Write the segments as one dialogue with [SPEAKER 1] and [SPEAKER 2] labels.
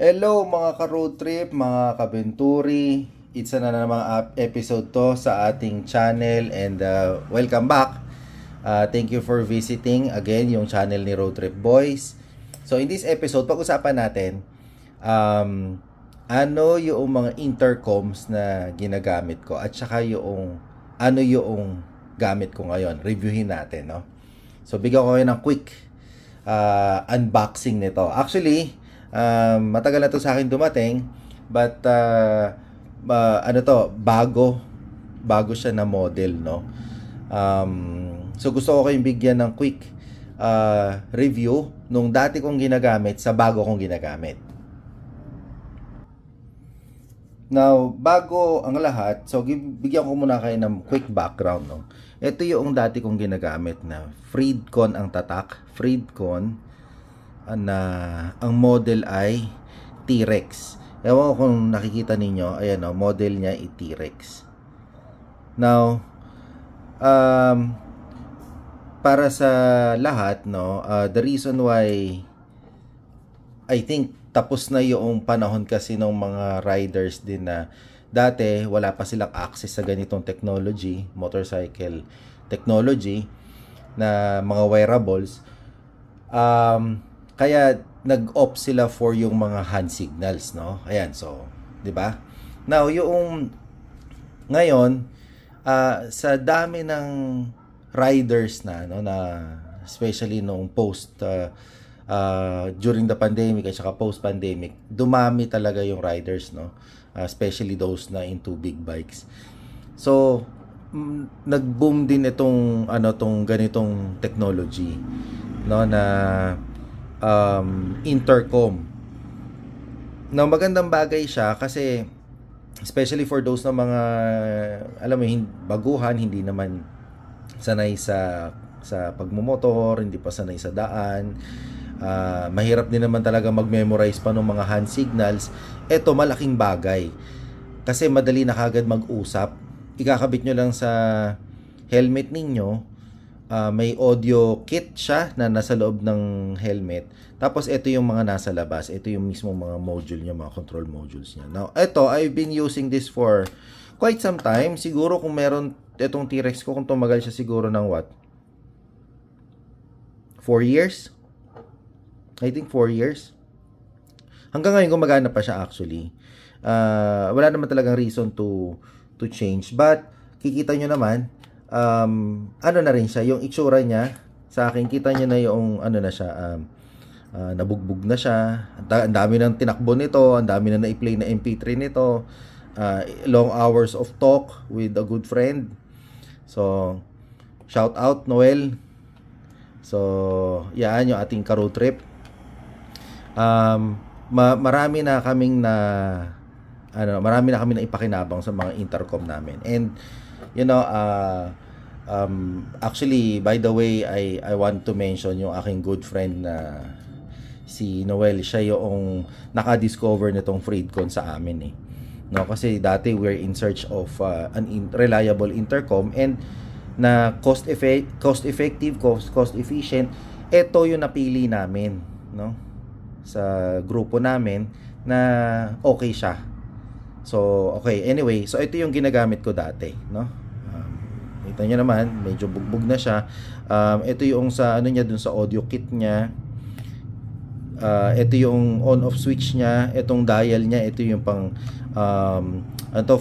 [SPEAKER 1] Hello mga ka-road trip, mga kabenturi. It's na namang episode to sa ating channel and welcome back. Thank you for visiting again yung channel ni Road Trip Boys. So in this episode, pag-usapan natin ano yung mga intercoms na ginagamit ko at saka yung ano yung gamit ko ngayon. Reviewin natin, no? So bigyan ko kayo ng quick unboxing nito. Actually, matagal na to sa akin dumating, but bago siya na model, no? So gusto ko kayong bigyan ng quick review nung dati kong ginagamit sa bago kong ginagamit. Now, bago ang lahat, so bigyan ko muna kayo ng quick background, no? Ito yung dati kong ginagamit na Freedcon ang tatak, Freedcon, na ang model ay T-Rex. Ewan ko kung nakikita ninyo, ayan o, model niya ay T-Rex. Now, para sa lahat, no, the reason why I think tapos na yung panahon kasi ng mga riders din na dati wala pa silang access sa ganitong technology, motorcycle technology na mga wearables. Kaya nag-opt sila for yung mga hand signals, no? Ayan, so, 'di ba? Now, yung ngayon sa dami ng riders na, no, na especially nung post during the pandemic at saka post-pandemic, dumami talaga yung riders, no? Especially those na into big bikes. So, nag-boom din itong tong ganitong technology, no, na intercom. Now, magandang bagay siya kasi especially for those na mga alam mo, baguhan, hindi naman sanay sa pagmumotor, hindi pa sanay sa daan. Mahirap din naman talaga mag-memorize pa ng mga hand signals. Ito, malaking bagay. Kasi madali na kagad mag-usap. Ikakabit nyo lang sa helmet ninyo. May audio kit siya na nasa loob ng helmet. Tapos ito yung mga nasa labas. Ito yung mismo mga module niya, mga control modules niya. Now, ito, I've been using this for quite some time. Siguro kung meron itong T-Rex ko, kung tumagal siya siguro ng what? 4 years? I think 4 years. Hanggang ngayon gumagana pa siya actually. Wala naman talagang reason to change. But kikita nyo naman, ano na rin siya, yung itsura niya sa akin, kita nyo na yung ano na siya, nabugbog na siya. Ang dami ng tinakbo nito, ang dami na na-play na MP3 nito. Long hours of talk with a good friend. So, shout out Noel. So, yan yung ating ka-road trip. Marami na kaming ipakinabang sa mga intercom namin. And you know, actually, by the way, I want to mention yung aking good friend na si Noel. Siya yung naka-discover nitong Freedcon sa amin, eh. No, kasi dati we're in search of reliable intercom and na cost effective, cost efficient. Ito yung napili namin, no, sa grupo namin na okay siya. So, okay, anyway, so ito yung ginagamit ko dati, no? Kita nyo naman, medyo bugbog na siya. Ito yung sa ano niya, dun sa audio kit niya. Ito yung on-off switch niya, itong dial niya, ito yung pang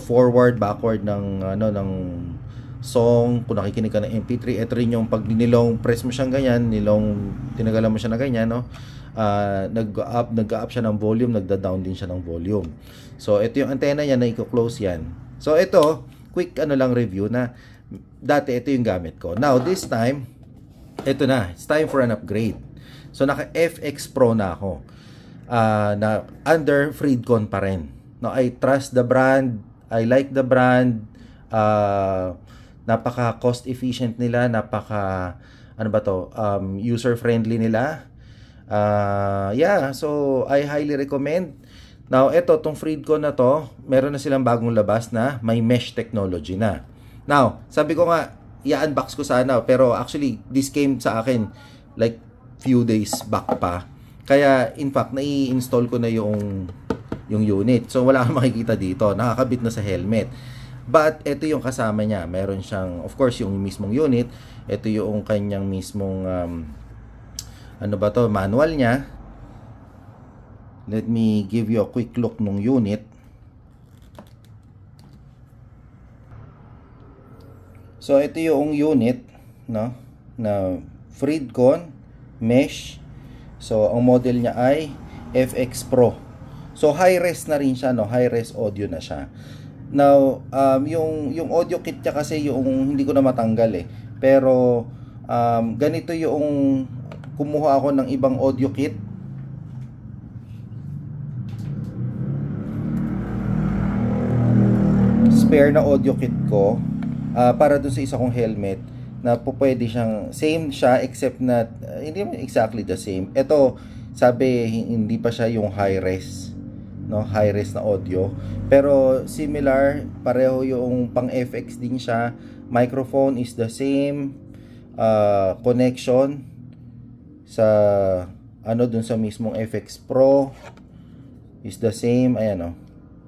[SPEAKER 1] forward, backward ng ng song. Kung nakikinig ka ng MP3, ito rin yung pag nilong press mo siyang ganyan, tinagalan mo siya na ganyan, no? Nag-up siya ng volume, nagda-down din siya ng volume. So ito yung antenna niya na i-close yan. So ito, quick lang review na dati ito yung gamit ko. Now this time, ito na, it's time for an upgrade. So naka FX Pro na ako. Na under Freedcon pa rin. No, I trust the brand, I like the brand. Napaka cost efficient nila, napaka user friendly nila. Yeah, so I highly recommend. Now, tong Freedcon na to, meron na silang bagong labas na may mesh technology na. Now, sabi ko nga, i-unbox ko sana, pero actually, this came sa akin like few days back pa. Kaya in fact nai-install ko na yung unit. So wala kang makikita dito, nakakabit na sa helmet. But ito yung kasama niya. Meron siyang, of course, yung mismong unit. Ito yung kanyang mismong ano ba to, manual niya. Let me give you a quick look nung unit. So ito yung unit, no, na Freedcon mesh. So ang model niya ay FX Pro. So high-res na rin siya, no, high-res audio na siya. Now, yung audio kit niya kasi yung hindi ko na matanggal eh. Pero ganito yung kumuha ako ng ibang audio kit. Spare na audio kit ko para dun sa isa kong helmet na pwede siyang same siya except na hindi naman exactly the same. Ito, sabi hindi pa siya yung high-res, no, high-res na audio, pero similar, pareho yung pang FX din siya. Microphone is the same, connection sa ano dun sa mismong FX Pro is the same. Ayan, oh,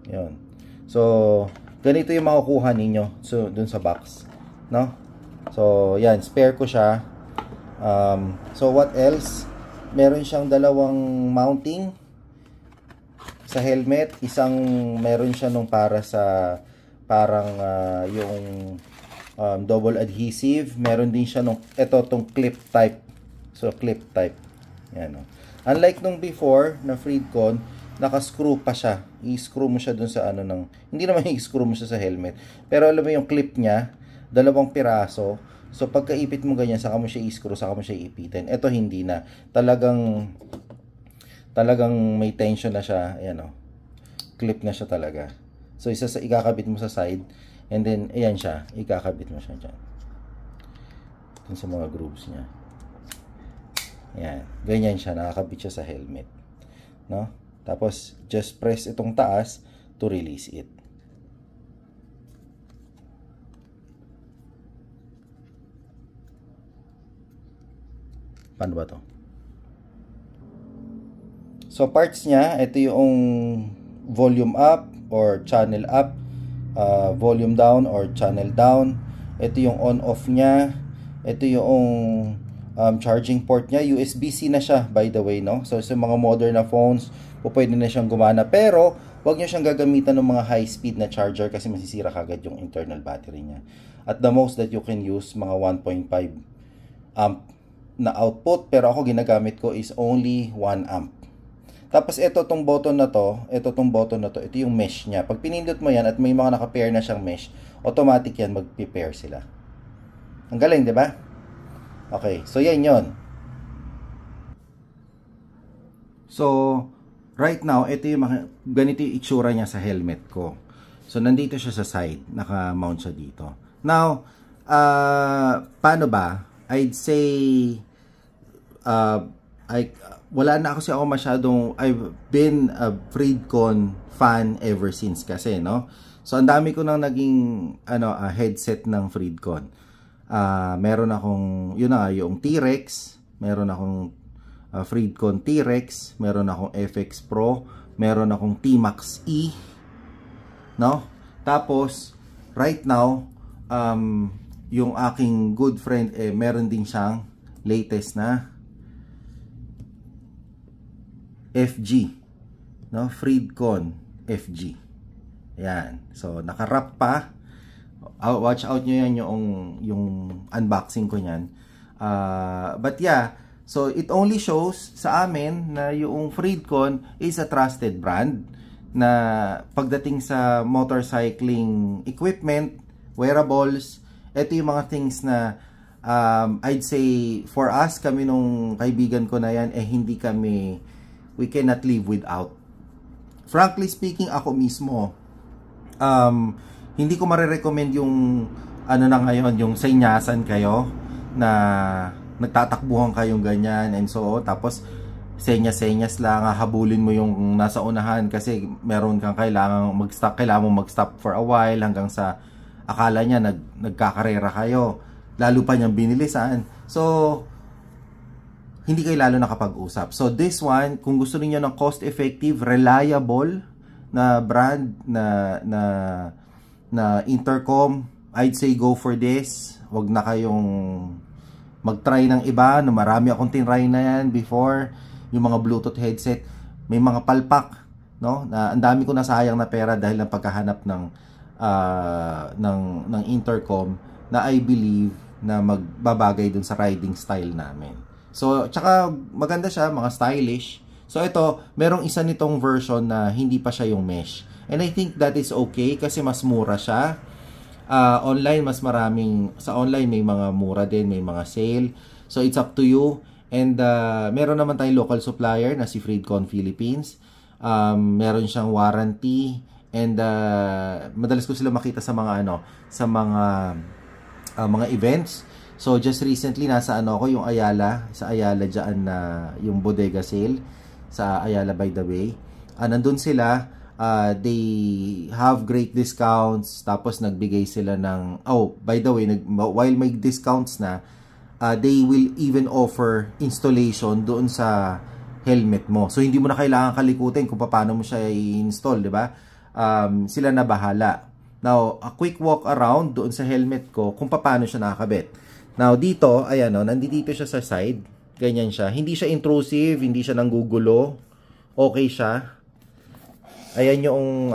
[SPEAKER 1] yun. So ganito yung makukuha ninyo so dun sa box, no. So yan, spare ko siya. So what else, meron siyang dalawang mounting sa helmet. Isang meron siya nung para sa parang yung double adhesive. Meron din siya nung tong clip type. So clip type. Yan, no? Unlike nung before na Freedcon, naka-screw pa siya. I-screw mo siya dun sa ano ng, hindi naman i-screw mo siya sa helmet. Pero alam mo yung clip niya, dalawang piraso. So pagkaipit mo ganyan, saka mo siya i-screw, saka mo siya ipitin. Ito hindi na. Talagang may tension na siya. Ayan, oh. Clip na siya talaga. So ikakabit mo sa side, and then ayan siya, ikakabit mo siya dyan. Dun sa mga grooves niya. Ayan, ganyan siya, nakakabit siya sa helmet, no? Tapos just press itong taas to release it. Paano ba to? So parts niya, ito yung volume up or channel up, volume down or channel down. Ito yung on off niya. Ito yung charging port niya. USB-C na siya, by the way, no? So sa mga modern na phones, pwede na siyang gumana. Pero wag niyo siyang gagamitan ng mga high speed na charger kasi masisira kagad yung internal battery niya. At the most that you can use, mga 1.5 amp na output, pero ako ginagamit ko is only 1 amp. Tapos ito tong button na to, ito yung mesh niya. Pag pinindot mo yan at may mga naka-pair na siyang mesh, automatic yan mag-pair sila. Ang galing, 'di ba? Okay, so yan 'yon. So right now, ito yung ganito yung itsura niya sa helmet ko. So nandito siya sa side, naka-mount siya dito. Now, paano ba? I'd say wala na kasi ako masyadong, I've been a Freedcon fan ever since kasi, no? So ang dami ko nang naging headset ng Freedcon. Meron akong yung T-Rex, meron akong Freedcon T-Rex, meron akong FX Pro, meron akong T-Max E, no? Tapos right now, yung aking good friend meron din siyang latest na FG, no? Freedcon FG. Yan. So naka-wrap pa. Watch out nyo yan yung unboxing ko niyan. But yeah, so it only shows sa amin na yung Freedcon is a trusted brand na pagdating sa motorcycling equipment, wearables, ito yung mga things na I'd say for us, kami nung kaibigan ko na yan, we cannot live without. Frankly speaking, ako mismo, hindi ko marirecommend yung na ngayon, yung sainyasan kayo na nagtatakbuhan kayong ganyan and so tapos senyas-senyas lang, habulin mo yung nasa unahan kasi meron kang kailangan mong mag-stop for a while hanggang sa akala niya nagkakarera kayo, lalo pa niyang binilisan. So hindi kayo lalo nakapag-usap. So this one, kung gusto niyo ng cost-effective, reliable na brand na intercom, I'd say go for this. Wag na kayong mag-try ng iba. No, marami akong tinry na yan before. Yung mga Bluetooth headset, may mga palpak, no? Na ang dami ko nasayang na pera dahil ng paghahanap ng intercom na I believe na magbabagay dun sa riding style namin. So, tsaka maganda siya, mga stylish. So, ito, merong isa nitong version na hindi pa siya yung mesh. And I think that is okay kasi mas mura siya. Online, sa online may mga mura din, may mga sale. So, it's up to you. And meron naman tayong local supplier na si Freedcon Philippines. Meron siyang warranty. And madalas ko sila makita sa mga mga events. So just recently nasa yung Ayala, sa Ayala diyan na yung bodega sale sa Ayala by the way. Nandun sila, they have great discounts, tapos nagbigay sila ng by the way, while may discounts na, they will even offer installation doon sa helmet mo. So hindi mo na kailangan kalikutin kung paano mo siya i-install, di ba? Sila na bahala. Now, a quick walk around doon sa helmet ko kung paano siya nakakabit. Now, dito, ayan nandito siya sa side. Ganyan siya. Hindi siya intrusive, hindi siya nanggugulo. Okay siya. Ayan yung,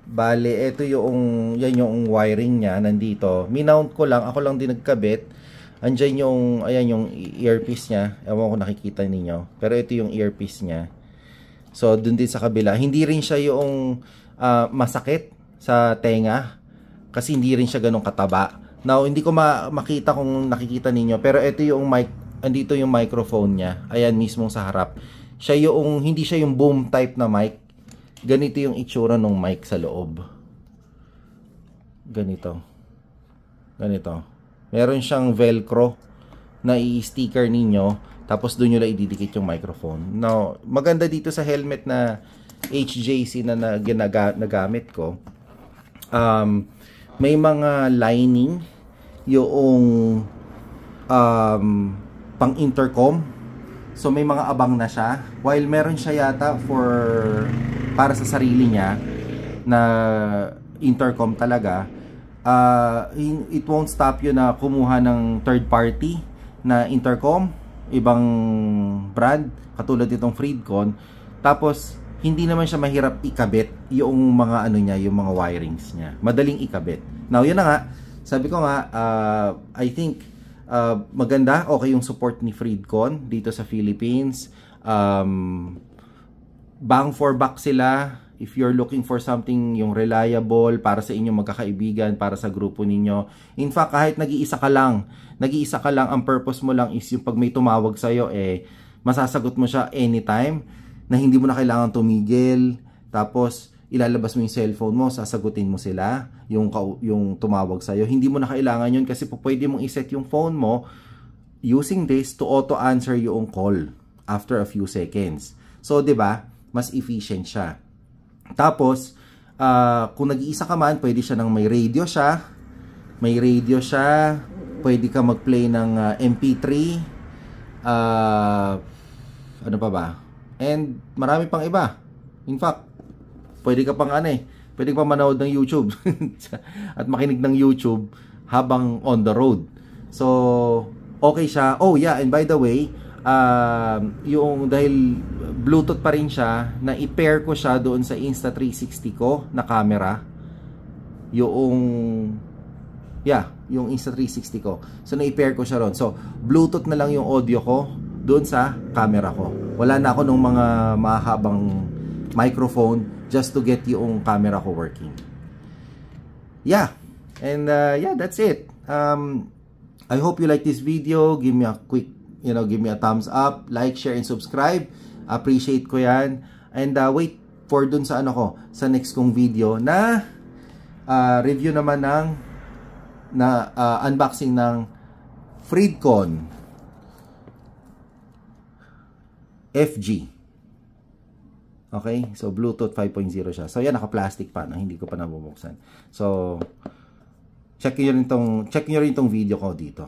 [SPEAKER 1] bale, ito yan yung wiring niya, nandito. Minount ko lang, ako lang din nagkabit. Andyan yung earpiece niya. Ewan ko nakikita ninyo. Pero ito yung earpiece niya. So, dun din sa kabila. Hindi rin siya yung masakit sa tenga kasi hindi rin siya ganun kataba. Now, hindi ko makita kung nakikita ninyo, pero ito yung mic, andito yung microphone niya. Ayan mismo sa harap. Hindi siya yung boom type na mic. Ganito yung itsura ng mic sa loob. Ganito. Meron siyang velcro na i-sticker ninyo, tapos doon nyo lang ididikit yung microphone. Now, maganda dito sa helmet na HJC na nagamit ko. May mga lining yung pang intercom. So may mga abang na siya. While meron siya yata para sa sarili niya na intercom talaga, it won't stop you na kumuha ng third party na intercom, ibang brand katulad itong Freedcon. Tapos hindi naman siya mahirap ikabit yung mga yung mga wirings niya. Madaling ikabit. Now, yun na nga. Sabi ko nga, I think maganda, okay yung support ni Freedcon dito sa Philippines. Bang for buck sila. If you're looking for something yung reliable para sa inyong magkakaibigan, para sa grupo ninyo. In fact, kahit nag-iisa ka lang, ang purpose mo lang is yung pag may tumawag sa'yo, masasagot mo siya anytime, na hindi mo na kailangan tumigil, tapos ilalabas mo yung cellphone mo, sasagutin mo sila, yung tumawag sa'yo. Hindi mo na kailangan yun kasi pwede mong iset yung phone mo using this to auto-answer yung call after a few seconds. So, 'di ba? Mas efficient siya. Tapos, kung nag-iisa ka man, pwede siya may radio siya. Pwede ka mag-play ng MP3. Ano pa ba? And marami pang iba. In fact, pwede ka pang pwede ka pang manood ng YouTube at makinig ng YouTube habang on the road. So, okay siya. Oh yeah, and by the way, dahil Bluetooth pa rin siya, na i-pair ko siya doon sa Insta360 ko na camera. Yung Insta360 ko. So, na-i-pair ko siya ron. So, Bluetooth na lang yung audio ko doon sa camera ko. Wala na ako nung mga mahabang microphone just to get yung camera ko working. Yeah. And that's it. I hope you like this video. Give me a quick, give me a thumbs up, like, share, and subscribe. Appreciate ko yan. And wait for dun sa sa next kong video na review naman unboxing ng Freedcon FG. Okay? So, Bluetooth 5.0 siya. So, yan, naka-plastic pa. Hindi ko pa nabubuksan. So, check nyo rin tong video ko dito.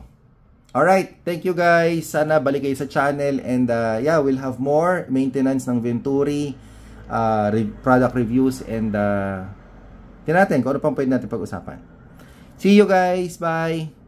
[SPEAKER 1] Alright, thank you guys. Sana balik kayo sa channel and yeah, we'll have more maintenance ng Venturi, product reviews and tingnan natin kung ano pang pwede natin pag-usapan. See you guys. Bye.